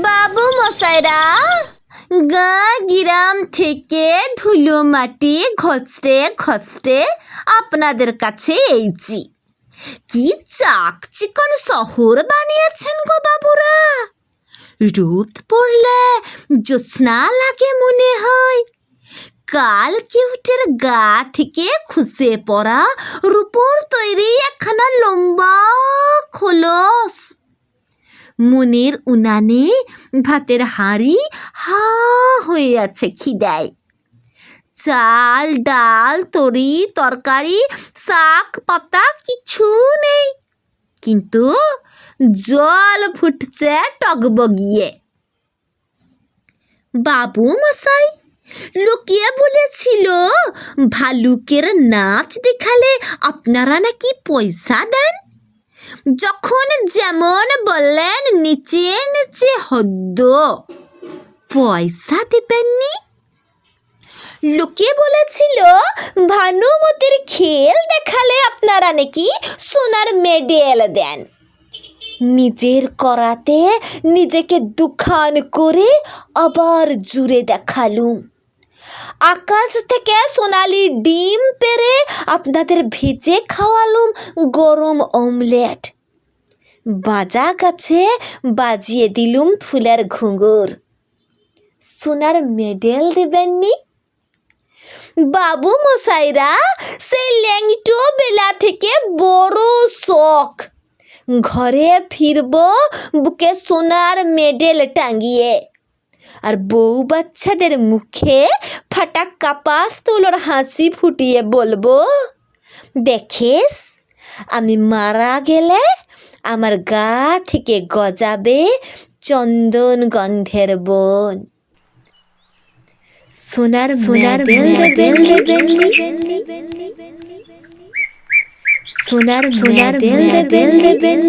বাবু মশাইরা, গ্রাম থেকে ধুলো মাটি ঘষতে ঘষতে আপনাদের কাছে এইছি। কি চাকচিকন শহর বানিয়েছেন গো বাবুরা। রোদ পড়লে জ্যোৎস্না লাগে মনে হয়। কাল কিউটের গা থেকে খুসে পড়া রূপোর তৈরি একখানা লম্বা খোলস। মনের উনানে ভাতের হাঁড়ি হা হয়ে আছে খিদায়। চাল ডাল তরি তরকারি শাক পাতা কিছু নেই, কিন্তু জল ফুটছে টগবগিয়ে। বাবু মশাই, লোকে বলেছিল ভালুকের নাচ দেখালে আপনারা নাকি পয়সা দেন। যখন যেমন বললেন নিচে নিচে হদ্দ, পয়সা দেবেননি। লোকে বলেছিল ভানুমতির খেল দেখালে আপনারা নাকি সোনার মেডেল দেন। নিজের করাতে নিজেকে দুখান করে আবার জুড়ে দেখালুম। আকাশ থেকে সোনালি ডিম পেড়ে আপনাদের ভেজে খাওয়ালুম গরম অমলেট। বাজা গাছে বাজিয়ে দিলুম ফুলের ঘুঙুর। সোনার মেডেল দেবেননি। বাবু মশাইরা, সেই ল্যাংটো বেলা থেকে বড় শখ, ঘরে ফিরব বুকে সোনার মেডেল টাঙিয়ে, আর বউ বাচ্চাদের মুখে ফাটাক্কা পাস্তোলর হাসি ফুটিয়ে বলবো, দেখিস আমি মারা গেলে আমার গা থেকে গজাবে চন্দন গন্ধের বন। সোনার মেডেল সোনার মেডেল দেবেন।